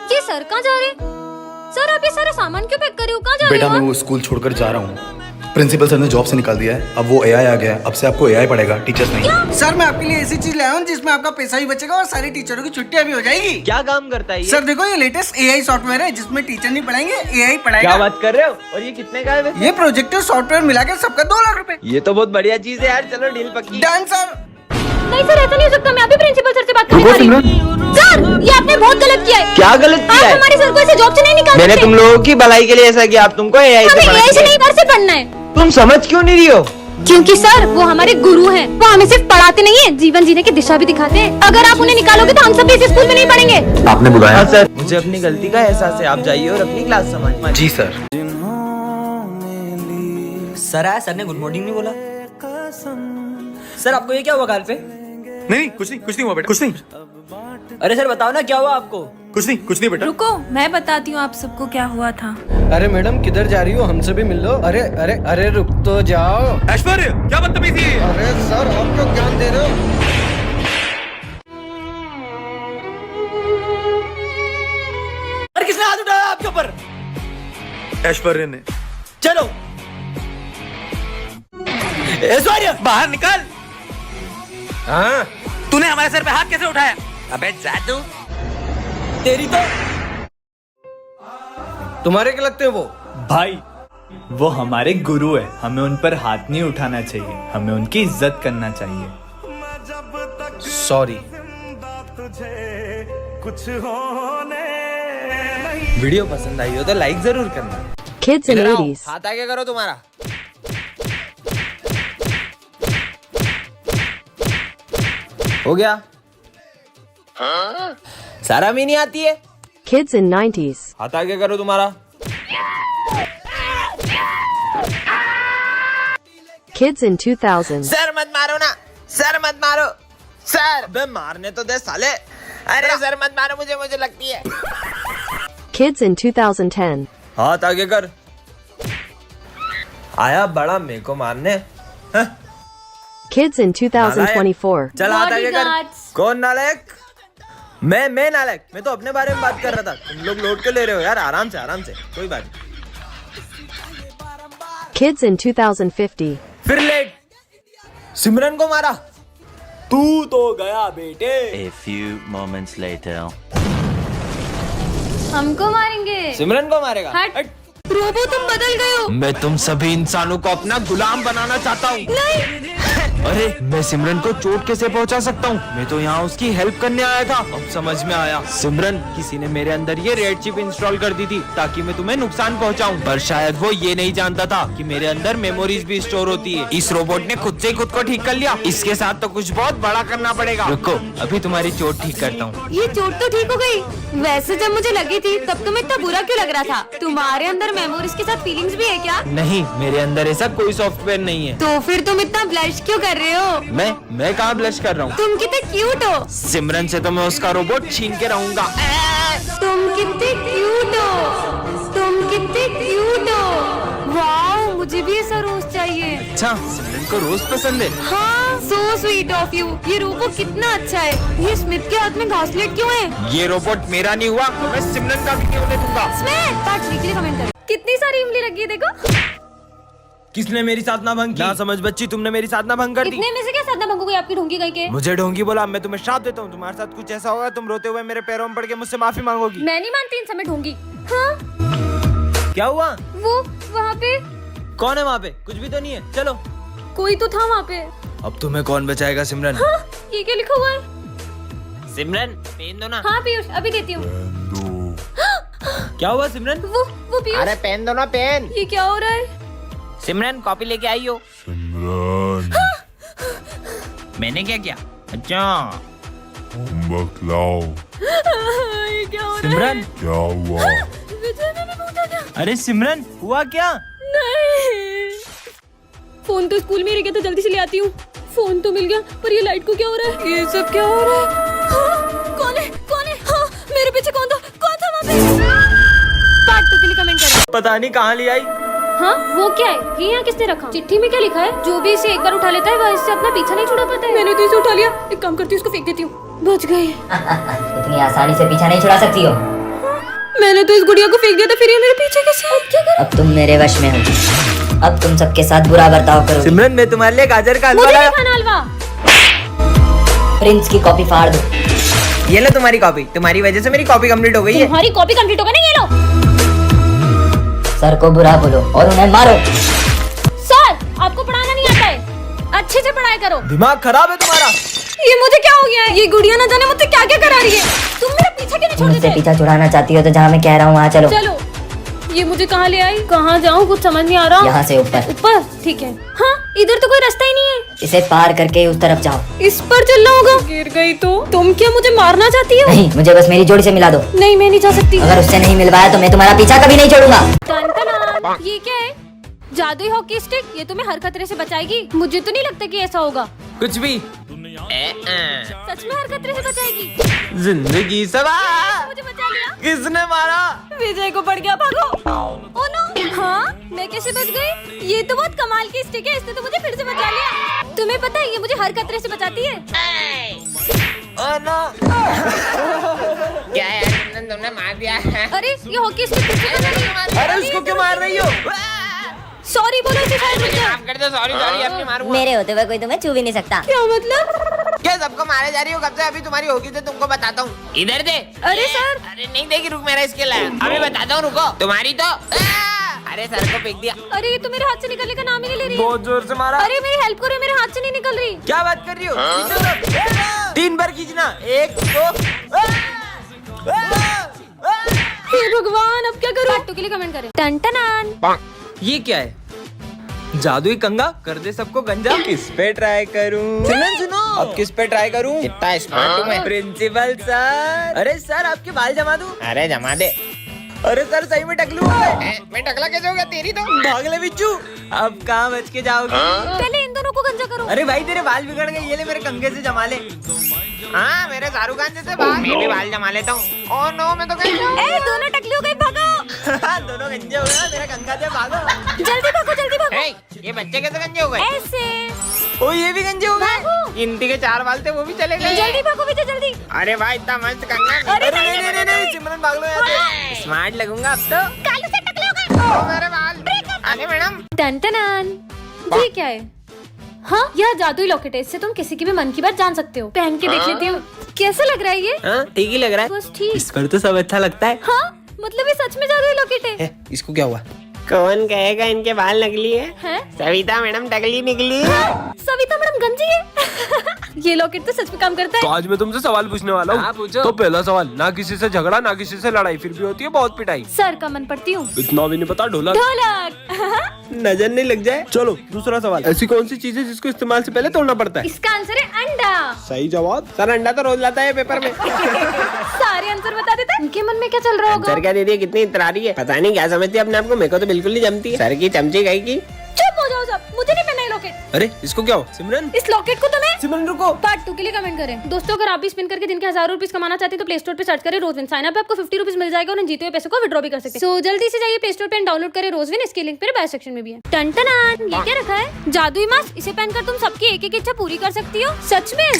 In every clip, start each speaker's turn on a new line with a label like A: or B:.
A: जी sir, कहाँ जा रहे? सर आप ये सारा सामान क्यों पैक कर रहे हो? कहाँ जा रहे हो?
B: बेटा मैं वो स्कूल छोड़कर जा रहा हूँ। प्रिंसिपल सर ने जॉब से निकाल दिया है। अब वो एआई आ गया है। अब से आपको एआई पढ़ेगा, टीचर्स नहीं।
C: सर मैं आपके लिए ऐसी चीज लाया हूँ जिसमें आपका पैसा भी बचेगा और सारी टीचरों की छुट्टियां भी हो जाएगी।
D: क्या काम करता है ये?
C: सर देखो ये लेटेस्ट एआई सॉफ्टवेयर है जिसमें टीचर नहीं पढ़ाएंगे, एआई पढ़ाएगा।
D: क्या बात कर रहे हो? और ये कितने का है वैसे?
C: ये प्रोजेक्टर सॉफ्टवेयर मिला के सबका 2 लाख रुपए।
D: ये तो बहुत बढ़िया चीज है यार, चलो डील पक्की।
C: Done sir.
A: नहीं सर, ऐसा नहीं हो सकता। मैं अभी प्रिंसिपल सर से बात करने वाली हूँ। सर ये आपने बहुत गलत किया है।
D: क्या गलत किया है?
A: आप हमारे सर को ऐसे जॉब से नहीं निकाल
D: मैंने
A: सकते।
D: तुम लोगों की भलाई के लिए ऐसा किया, आप तुमको एआई से
A: हमें
D: पढ़ा
A: एआई से
D: दिया।
A: नहीं, घर से पढ़ना है।
D: तुम समझ क्यों नहीं रही हो?
A: क्योंकि सर वो हमारे गुरु हैं। वो हमें सिर्फ पढ़ाते नहीं है, जीवन जीने की दिशा भी दिखाते हैं। अगर आप उन्हें निकालोगे तो हम सब भी इस स्कूल में नहीं पढ़ेंगे।
B: आपने बुलाया?
D: हाँ सर, मुझे अपनी गलती का एहसास है। आप जाइए और अपनी क्लास संभालिए।
B: जी सर।
E: सर आया, सर ने गुड मॉर्निंग नहीं बोला। सर आपको ये क्या हुआ गाल पे?
B: नहीं कुछ नहीं हुआ बेटा, कुछ नहीं।
E: अरे सर बताओ ना क्या हुआ आपको?
B: कुछ नहीं बेटा।
F: रुको मैं बताती हूँ आप सबको क्या हुआ था।
C: अरे मैडम किधर जा रही हो? हमसे भी मिल लो। अरे अरे अरे रुक तो जाओ।
B: ऐश्वर्य क्या बदतमीजी है?
C: अरे सर आप क्यों ज्ञान दे रहे हो?
E: अरे किसने हाथ उठाया आपके ऊपर?
B: ऐश्वर्य ने।
E: चलो ऐश्वर्या
B: बाहर निकल। हाँ तूने हमारे सर पे हाथ कैसे उठाया? अबे जादू।
E: तेरी तो
C: तुम्हारे क्या लगते हैं वो?
G: भाई वो हमारे गुरु है, हमें उन पर हाथ नहीं उठाना चाहिए, हमें उनकी इज्जत करना चाहिए।
C: सॉरी।
D: वीडियो पसंद आई हो तो लाइक जरूर करना।
H: Kids in 80s.
D: हाथ आगे करो तुम्हारा। हो गया? सारा भी नहीं आती है।
H: Kids in 90s.
D: हाथ आगे करो तुम्हारा।
H: Kids in 2000s.
D: सर मत मारो ना, सर मत मारो, सर। बे मारने तो दे साले। अरे सर मत मारो, मुझे लगती है।
H: Kids in 2010.
D: हाथ आगे कर। आया बड़ा मेरे को मारने। हाँ?
H: Kids in 2024.
D: चल हाथ आगे कर।
A: Bodyguards.
D: कौन नालायक? मैं नालायक? मैं तो अपने बारे में बात कर रहा था। तुम लोग लोड क्यों ले रहे हो यार? आराम से कोई बात नहीं।
H: Kids in 2050.
D: फिर लेट। सिमरन को मारा।
E: तू तो गया बेटे।
I: A few moments later.
A: हमको मारेंगे।
D: सिमरन को मारेगा?
A: हट। रोबो तुम बदल गए हो।
D: मैं तुम सभी इंसानों को अपना गुलाम बनाना चाहता हूँ।
A: नहीं।
D: अरे मैं सिमरन को चोट कैसे पहुंचा सकता हूँ? मैं तो यहाँ उसकी हेल्प करने आया था। अब समझ में आया। सिमरन, किसी ने मेरे अंदर ये रेड चिप इंस्टॉल कर दी थी ताकि मैं तुम्हें नुकसान पहुंचाऊं। पर शायद वो ये नहीं जानता था कि मेरे अंदर मेमोरीज भी स्टोर होती है। इस रोबोट ने खुद से ही खुद को ठीक कर लिया। इसके साथ तो कुछ बहुत बड़ा करना पड़ेगा। रुको, अभी तुम्हारी चोट ठीक करता हूँ।
A: ये चोट तो ठीक हो गई। वैसे जब मुझे लगी थी तब तुम्हें इतना बुरा क्यों लग रहा था? तुम्हारे अंदर मेमोरीज के साथ फीलिंग्स भी है क्या?
D: नहीं, मेरे अंदर ऐसा कोई सॉफ्टवेयर नहीं है।
A: तो फिर तुम इतना ब्लश क्यों कर रहे हो?
D: मैं कहाँ ब्लश कर रहा हूँ?
A: तुम कितने क्यूट हो।
D: सिमरन से तो मैं उसका रोबोट छीन के रहूंगा।
A: तुम कितने क्यूट हो। तुम कितने क्यूट हो। वाओ, मुझे भी ऐसा रोज चाहिए।
D: अच्छा, सिमरन को रोज पसंद है।
A: हाँ, सो स्वीट ऑफ यू। ये रोबो कितना अच्छा है। ये स्मिथ के हाथ में घासलेट क्यों है?
D: ये रोबोट मेरा नहीं हुआ तो मैं सिमरन का भी नहीं होने दूंगा।
A: स्मिथ, पार्ट लिख के कमेंट कर। कितनी सारी इमली लगी है देखो।
D: किसने मेरी साधना भंग की? ना समझ बच्ची, तुमने मेरी साधना भंग कर दी।
A: इतने में से क्या साधना भंग हो गई आपकी ढोंगी गई के?
D: मुझे ढोंगी बोला, मैं तुम्हें श्राप देता हूँ। तुम्हारे साथ कुछ ऐसा होगा, तुम रोते हुए मेरे पैरों में पड़ के मुझसे माफी मांगोगी।
A: मैं नहीं मानती इन समय ढोंगी। हाँ,
D: क्या हुआ?
A: वो वहाँ पे
D: कौन है वहाँ पे? कुछ भी तो नहीं है। चलो।
A: कोई तो था वहाँ पे।
D: अब तुम्हें कौन बचाएगा सिमरन?
A: हाँ, ये क्या लिखा हुआ है?
D: सिमरन पेन दो ना।
A: हाँ पीयूष, अभी देती हूँ।
D: क्या हुआ सिमरन?
A: वो पीयूष।
D: अरे पेन दो ना, पेन।
A: ये क्या हो रहा है?
D: सिमरन कॉपी लेके आई हो। मैंने क्या किया? अच्छा
J: होमवर्क लाओ।
A: ये क्या हो रहा है?
D: सिमरन
J: क्या हुआ?
A: विजय ने पूछा क्या?
D: अरे सिमरन, हुआ क्या?
A: नहीं, फोन तो स्कूल में ही रह गया था, जल्दी से ले आती हूँ। फोन तो मिल गया, पर ये लाइट को क्या हो रहा है? ये सब क्या हो रहा है? हाँ, कौन है? हाँ, मेरे पीछे कौन था वहाँ पे? पार्ट 2 के लिए कमेंट करें।
D: पता नहीं कहाँ ले आई।
A: हाँ, वो क्या है? ये यहाँ किसने रखा? चिट्ठी में क्या लिखा है? जो भी इसे एक बार उठा लेता है वह इससे अपना पीछा नहीं छुड़ा पाता है। मैंने तो इसे उठा लिया। एक काम करती हूँ, इसको फेंक देती हूँ। बच गए।
K: इतनी आसानी से पीछा नहीं छुड़ा सकती हो।
A: मैंने तो इस गुड़िया को फेंक दिया था, फिर ये मेरे पीछे कैसे? अब क्या करूं?
E: अब तुम मेरे वश में हो। अब तुम सबके साथ बुरा बर्ताव करो।
C: सिमरन मैं तुम्हारे लिए गाजर का हलवा
A: मुझे
C: लाया।
A: नहीं खाना हलवा।
E: प्रिंस की कॉपी फाड़ दो।
C: ये लो तुम्हारी कॉपी, तुम्हारी वजह से मेरी कॉपी कंप्लीट हो गई है।
A: तुम्हारी कॉपी कंप्लीट हो गई ना, ये लो।
E: सर को बुरा बोलो और उन्हें मारो।
A: सर आपको पढ़ाना नहीं आता है, अच्छे से पढ़ाई करो।
C: दिमाग खराब है तुम्हारा।
A: ये मुझे क्या हो गया है? ये गुड़िया ना जाने मुझसे क्या क्या करा रही है। तुम मेरा पीछा क्यों नहीं छोड़
E: मुझसे
A: देते?
E: पीछा छुड़ाना चाहती हो तो जहाँ मैं कह रहा हूँ वहाँ चलो।
A: चलो। ये मुझे कहाँ ले आई? कहाँ जाऊँ कुछ समझ नहीं आ रहा।
E: यहाँ से ऊपर।
A: ऊपर? ठीक है। हाँ इधर तो कोई रास्ता ही नहीं है।
E: इसे पार करके उस तरफ जाओ।
A: इस पर चलना होगा। गिर गई तो? तुम क्या मुझे मारना चाहती हो?
E: नहीं, मुझे बस मेरी जोड़ी से मिला दो।
A: नहीं मैं नहीं जा सकती।
E: अगर उससे नहीं मिलवाया तो मैं तुम्हारा पीछा कभी नहीं छोड़ूंगा।
A: टन-टन-टन। ये क्या है? जादुई हॉकी स्टिक? ये तुम्हें हर खतरे से बचाएगी? मुझे तो नहीं लगता कि ऐसा होगा।
C: कुछ भी।
A: सच में हर खतरे से बचाएगी?
C: जिंदगी सवार।
A: मुझे बचा लिया।
C: किसने मारा?
A: विजय को पड़ गया, भागो। Oh no. हाँ मैं कैसे बच गई? ये तो बहुत कमाल की स्टिक है, इसने तो मुझे फिर से बचा लिया। तुम्हें पता है ये मुझे हर खतरे से बचाती है।
C: क्या है? तुमने मार दिया है।
A: अरे ये हॉकी स्टिक किसने बचा ली?
C: अरे उसको क्यों मार रही हो?
A: सॉरी बोलो इसे, शायद मुझे।
C: माफ कर दो, सॉरी सॉरी, अपनी मारूंगा।
E: मेरे होते हुए कोई तुम्हें छू भी नहीं सकता।
A: क्या मतलब?
C: क्या सबको मारे जा रही हो? कब से? अभी तुम्हारी होगी तो तुमको बताता हूँ। इधर दे।
A: अरे सर।
C: अरे नहीं देगी, रुक, मेरा इसके लाया। अभी बताता हूँ, रुको। तुम्हारी तो अरे सर को फेंक दिया।
A: अरे ये तो मेरे हाथ से निकलने का नाम ही नहीं ले रही।
C: बहुत जोर से मारा।
A: अरे मेरी हेल्प करो, मेरे हाथ से नहीं निकल रही।
C: क्या बात कर रही हो? 3 बार खींचना। 1 2।
A: हे भगवान अब क्या करूं? पार्ट 2 के लिए कमेंट करें। टन-टन-टन।
C: ये क्या है? जादुई कंगा कर दे सबको गंजा। किस पे ट्राई करूं? सुनो अब किस पे ट्राई करूं? कितना स्मार्ट हूं मैं। Principal sir. अरे सर आपके बाल जमा दूं? अरे जमा दे। अरे सर सही में टकलू मैं टकला कैसे हो गया? तेरी तो भाग ले बिच्छू। अब कहाँ बच के जाओगी?
A: पहले इन दोनों को गंजा करो।
C: अरे भाई तेरे बाल बिगड़ गए, ये ले मेरे कंघे से जमा ले। हाँ मेरे शाहरुख खान जैसे बाल। मैं भी बाल जमा लेता हूँ। ओह नो मैं तो
A: ए दोनों टकली हो गई, भागो।
C: दोनों गंजे हो गए, मेरा कंघा दे, भागो।
A: जल्दी भागो, जल्दी भागो।
C: ये बच्चे कैसे गंजे हो गए?
A: ऐसे।
C: ओ ये भी गंजे हो गए।
A: भागो।
C: गिनती के 4 बाल थे वो भी चले गए।
A: जल्दी भागो विजय, जल्दी।
C: अरे भाई इतना मस्त कंघा।
A: अरे
C: नहीं सिमरन भाग लो यहाँ से। स्मार्ट लगूंगा अब तो।
A: कालू से टकले हो गए।
C: मेरे बाल। अरे मैडम।
A: टन-टन-टन। ये क्या है? हाँ यह जादुई लॉकेट है, इससे तुम किसी की भी मन की बात जान सकते हो। पहन के देख लेती हूँ कैसा लग रहा है ये।
C: हाँ ठीक ही लग रहा है।
A: बस ठीक।
C: इस पर तो सब अच्छा लगता है।
A: हाँ मतलब ये सच में जादुई लॉकेट है।
C: इसको क्या हुआ? कौन कहेगा इनके बाल नकली है?
A: हैं?
C: सविता मैडम टकली निकली।
A: सविता मैडम गंजी है। ये लॉकेट तो सच में काम करता है।
K: तो आज मैं तुमसे सवाल पूछने वाला हूँ।
C: पूछो।
K: तो पहला सवाल, ना किसी से झगड़ा ना किसी से लड़ाई, फिर भी होती है बहुत पिटाई।
A: सर का मन पड़ती हूँ।
K: इतना भी नहीं पता। ढोलक।
A: ढोलक।
C: नजर नहीं लग जाए।
K: चलो दूसरा सवाल, ऐसी कौन सी चीज है जिसको इस्तेमाल से पहले तोड़ना पड़ता है?
A: इसका आंसर है अंडा।
K: सही जवाब।
C: सर अंडा तो रोज लाता है पेपर में।
A: सारे आंसर बता देता है। इनके मन में क्या चल रहा होगा?
C: सर क्या दीदी कितनी इतरारी है, पता नहीं क्या समझती है अपने आप को। मेरे को तो बिल्कुल नहीं जमती है। सर की चमची गई की।
A: चुप हो जाओ सब, मुझे नहीं पहनना है लॉकेट।
C: अरे इसको क्या हो? सिमरन
A: इस लॉकेट को तुम्हें।
C: सिमरन रुको।
A: पार्ट 2 के लिए कमेंट करें। दोस्तों अगर आप भी स्पिन करके दिन के 1000 रुपीज कमाना चाहते हैं तो प्ले स्टोर पे सर्च करें रोजविन। साइन अप पे आपको 50 रुपीज मिल जाएगा और इन जीते हुए पैसे को विड्रॉ भी कर सकते हैं। सो जल्दी से जाइए प्ले स्टोर पे डाउनलोड करें रोजविन। इसके लिंक पे बाय सेक्शन में भी है। टन-टन-टन। ये क्या रखा है? जादुई मास्क। इसे पहनकर तुम सबकी एक एक इच्छा पूरी कर सकती हो। सच में?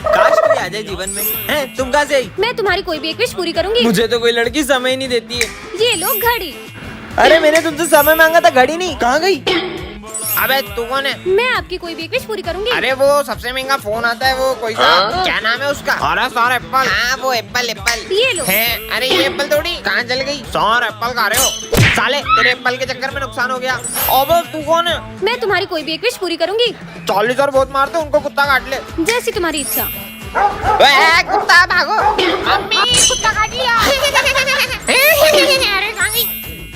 C: काश कोई आ जाए जीवन में। हैं तुम कहाँ से आई?
A: मैं तुम्हारी कोई भी एक विश पूरी करूंगी।
C: मुझे तो कोई लड़की समय ही नहीं देती है।
A: ये लो घड़ी।
C: अरे मैंने तुमसे समय मांगा था, घड़ी नहीं। कहाँ गई? अबे तू कौन है?
A: मैं आपकी कोई भी एक विश पूरी करूंगी।
C: अरे वो सबसे महंगा फोन आता है वो कोई सा, क्या नाम है उसका? अरे एप्पल। हाँ वो एप्पल।
A: ये लो।
C: है? अरे ये एप्पल थोड़ी। कहाँ चल गई? 100 एप्पल खा रहे हो साले। तेरे एप्पल के चक्कर में नुकसान हो गया। अब तू कौन है?
A: मैं तुम्हारी कोई भी एक विश पूरी करूंगी।
C: 40 और बहुत मारते उनको कुत्ता काट ले।
A: जैसी तुम्हारी इच्छा।
C: कुत्ता भागो। मम्मी कुत्ता काट लिया। अरे कहाँ गई?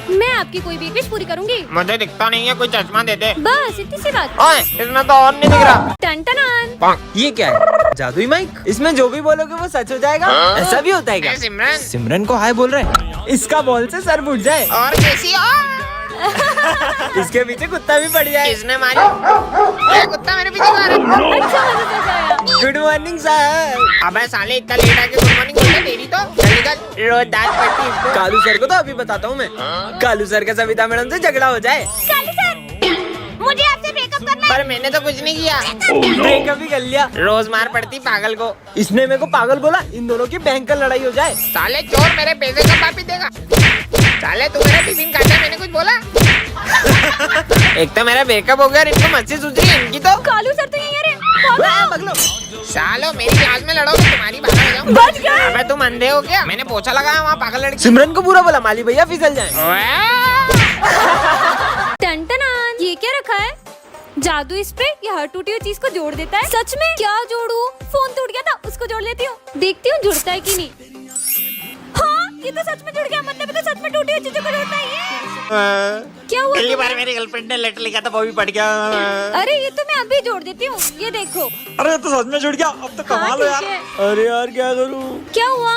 A: मैं आपकी कोई भी एक विश पूरी करूंगी।
C: मुझे दिखता नहीं है, कोई चश्मा दे दे।
A: बस इतनी सी बात।
C: ओए इसमें तो और नहीं दिख रहा।
A: टन-टन-टन।
C: ये क्या है? जादुई माइक। इसमें जो भी बोलोगे वो सच हो जाएगा। ऐसा भी होता है क्या? सिमरन। सिमरन को हाय बोल रहे हैं। इसका बॉल से सर फूट जाए और कैसी इसके पीछे कुत्ता भी पड़ जाए। किसने मारी? ये कुत्ता मेरे पीछे मारा।
A: अच्छा मजा आया।
C: Good morning sir. अबे साले इतना लेट आके गुड मॉर्निंग बोलता तेरी तो। चल निकल, रोज दांत पड़ती है। कालू सर को तो अभी बताता हूँ मैं। कालू सर का सविता मैडम से झगड़ा हो जाए।
A: काली सर, मुझे आपसे ब्रेकअप करना
C: पर मैंने तो कुछ नहीं किया।
E: ब्रेकअप भी कर लिया।
C: रोज मार पड़ती पागल को।
E: इसने मेरे को पागल बोला, इन दोनों की भयंकर लड़ाई हो जाए।
C: साले चोर, मेरे पैसे कब वापिस देगा? साले तू मेरा टिफिन काटा, मैंने कुछ बोला? एक तो मेरा ब्रेकअप हो गया और इनको मस्ती सूझ रही है इनकी तो।
A: कालू सर तो यही है रे।
C: सालो मेरी क्लास में लड़ोगे, तुम्हारी बात हो जाऊं।
A: बच गए।
C: अबे तुम अंधे हो क्या? मैंने पोछा लगाया वहाँ पागल लड़की।
E: सिमरन को बुरा बोला, माली भैया फिसल जाए।
A: टन-टनान, ये क्या रखा है? जादू स्प्रे। ये हर टूटी हुई चीज को जोड़ देता है। सच में? क्या जोड़ू? फोन टूट गया था, उसको जोड़ लेती हूँ, देखती हूँ जुड़ता है कि नहीं। हाँ, ये तो सच में जुड़ गया। मतलब ये तो सच में टूटी हुई चीजों को जोड़ता है ये। क्या हुआ?
C: पहली बार मेरी गर्लफ्रेंड ने लेटर लिखा था, वो भी पढ़ गया।
A: अरे ये तो मैं अभी जोड़ देती हूँ, ये देखो।
E: अरे तो सच में जुड़ गया, अब तो कमाल हो यार। अरे यार क्या करूँ?
A: क्या हुआ?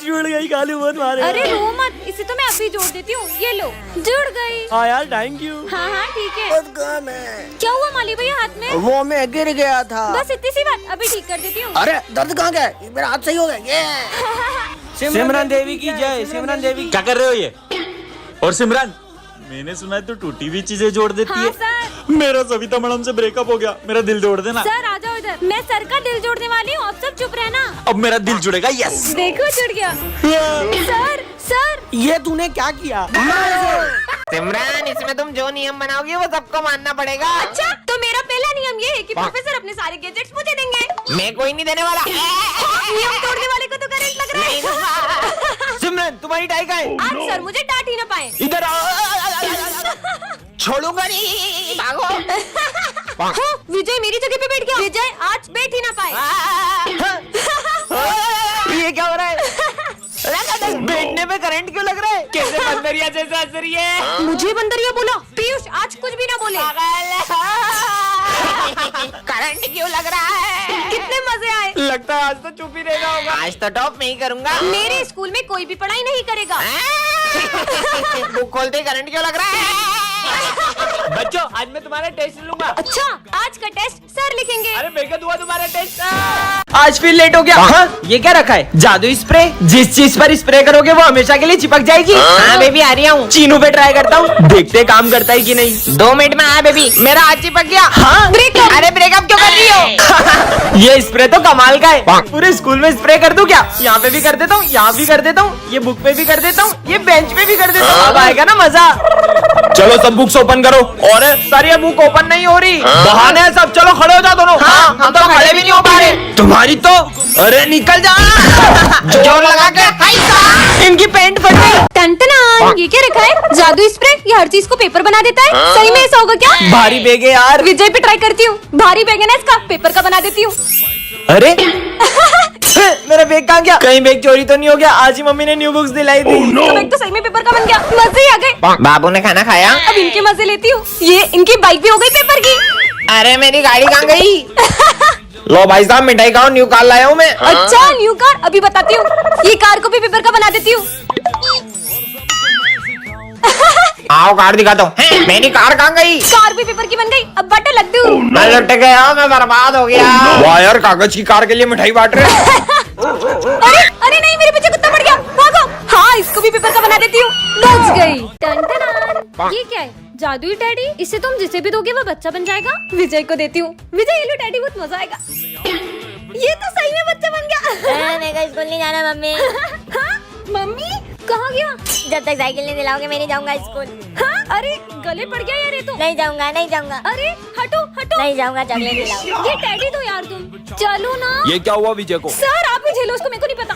E: जुड़ गई, कालू मत मारे।
A: अरे रो मत, इसे तो मैं अभी जोड़ देती हूँ, ये लो, जुड़ गई।
E: हाँ यार, थैंक यू।
A: हाँ हाँ ठीक है। क्या हुआ माली भैया हाथ में?
E: वो मैं गिर गया था।
A: बस इतनी सी बात, अभी ठीक कर देती हूँ।
E: अरे दर्द कहाँ गया? मेरा हाथ सही हो गया। सिमरन देवी की जय। सिमरन देवी।
D: क्या कर रहे हो ये? और सिमरन, मैंने सुना है तू टूटी हुई चीजें जोड़ देती
A: हाँ
D: है।
A: सर।
D: मेरा सविता मैडम से ब्रेकअप हो गया, मेरा दिल जोड़ देना।
A: सर आ जाओ इधर, मैं सर का दिल जोड़ने वाली हूँ, आप सब चुप रहना।
D: अब मेरा दिल जुड़ेगा। यस।
A: देखो जुड़ गया। सर सर
E: ये तूने क्या किया?
C: सिमरन, इसमें तुम जो नियम बनाओगे वो सबको मानना पड़ेगा।
A: अच्छा, तो मेरा पहला नियम ये है कि प्रोफेसर अपने सारे गैजेट्स मुझे देंगे।
C: मैं कोई नहीं देने वाला।
A: नियम तोड़ने वाले को तो करंट लग रहा है।
E: सिमरन, तुम्हारी टाई कहाँ है?
A: आज सर मुझे डांट ही ना पाए।
E: इधर आओ।
C: छोड़ूंगा नहीं, भागो।
A: हाँ, विजय मेरी जगह पे बैठ गया। विजय आज बैठ ही ना पाए।
E: ये क्या हो रहा है? बैठने में करंट क्यों लग रहा है? कैसे बंदरिया जैसा हंस रही है?
A: मुझे बंदरिया बोला? पीयूष आज कुछ भी ना बोले।
C: करंट क्यों लग रहा है?
A: कितने मजे आए।
E: लगता है आज तो चुप ही रहना होगा।
C: आज तो टॉप नहीं करूंगा।
A: मेरे स्कूल में कोई भी पढ़ाई नहीं करेगा।
C: बुक खोलते करंट क्यों लग रहा है?
E: बच्चों, आज मैं तुम्हारा टेस्ट लूंगा।
A: अच्छा, आज का टेस्ट सर लिखेंगे।
E: अरे बेकत हुआ तुम्हारा टेस्ट। आज फिर लेट हो गया। हाँ? ये क्या रखा है? जादू स्प्रे। जिस चीज पर स्प्रे करोगे वो हमेशा के लिए चिपक जाएगी।
C: हाँ बेबी, आ रही हूँ।
E: चीनू पे ट्राई करता हूँ, देखते काम करता है कि नहीं।
C: 2 मिनट में आया बेबी, मेरा हाथ चिपक गया।
E: हाँ?
C: ब्रेकअप। अरे ब्रेकअप क्यों कर रही हो?
E: ये स्प्रे तो कमाल का है। पूरे स्कूल में स्प्रे कर दूं क्या? यहाँ पे भी कर देता हूँ, यहाँ भी कर देता हूँ, ये बुक पे भी कर देता हूँ, ये बेंच पे भी कर देता हूँ। अब आएगा ना मजा। चलो सब बुक्स ओपन करो। और सर ये बुक ओपन नहीं हो रही। बहाने हैं सब, चलो खड़े हो जाओ दोनों।
C: हाँ, हम तो खड़े भी नहीं हो पा रहे।
E: तुम्हारी तो, अरे निकल जा।
C: जोर लगा के
E: इनकी पैंट फट गई।
A: टन-टनान, ये क्या रखा है? जादू स्प्रे। ये हर चीज को पेपर बना देता है। सही में ऐसा होगा क्या?
E: भारी बैग है यार।
A: विजय पे ट्राई करती हूँ। भारी बैग है ना इसका, पेपर का बना देती हूँ।
E: अरे मेरा बैग कहाँ गया? कहीं बैग चोरी तो नहीं हो गया? आज ही मम्मी ने न्यू बुक्स दिलाई थी।
A: तो बैग तो सही में पेपर का बन गया। मजे ही आ गए।
C: बाबू ने खाना खाया?
A: अब इनके मजे लेती हूँ। ये इनकी बाइक भी हो गई पेपर की।
C: अरे मेरी गाड़ी कहाँ गई? लो भाई साहब, मिठाई खाओ, न्यू कार लाया हूँ मैं।
A: अच्छा, न्यू कार अभी बताती हूँ। ये कार को भी पेपर का बना देती हूँ।
C: आओ कार दिखाता हूँ। मेरी कार कहाँ गई?
A: कार भी पेपर की बन गई। अब बटे लग दूँ।
C: मैं लुट गया, मैं बर्बाद हो गया।
E: वाह यार, कागज की कार के लिए मिठाई बांट रहे हैं।
A: अरे अरे नहीं, मेरे पीछे कुत्ता पड़ गया, भागो। हाँ, इसको भी पेपर का बना देती हूँ। बच गई। टन-टनान, ये क्या है? जादुई टेडी। इसे तुम जिसे भी दोगे वो बच्चा बन जाएगा। विजय को देती हूँ। विजय ये लो टेडी, बहुत मजा आएगा। ये तो सही में बच्चा बन गया।
F: मेरे को स्कूल नहीं जाना मम्मी।
A: हाँ? मम्मी कहाँ गया?
F: जब तक साइकिल नहीं दिलाओगे मैं नहीं जाऊंगा स्कूल।
A: हाँ? अरे गले पड़ गया यार ये तो।
F: नहीं जाऊंगा, नहीं जाऊंगा।
A: अरे हटो हटो।
F: नहीं जाऊंगा, चॉकलेट दिलाओ।
A: ये टेडी दो यार तुम। चलो ना।
E: ये क्या हुआ विजय को?
A: सर आप ही झेलो उसको, मेरे को नहीं पता।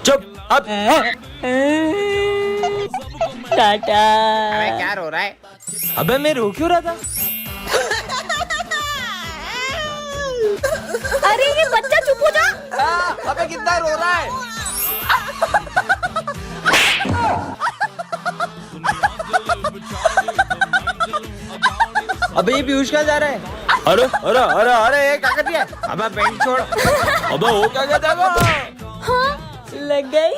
E: चुप। अब
F: टाटा।
C: अरे क्या रो रहा है?
E: अबे मैं रो क्यों रहा था?
A: अरे ये बच्चा चुप हो जा।
E: अबे कितना रो रहा है? अबे ये पीयूष कहाँ जा रहा है? अरे अरे अरे अरे क्या कर दिया? अबे पेंट छोड़। अबे वो क्या कहता है?
A: हाँ लग गई।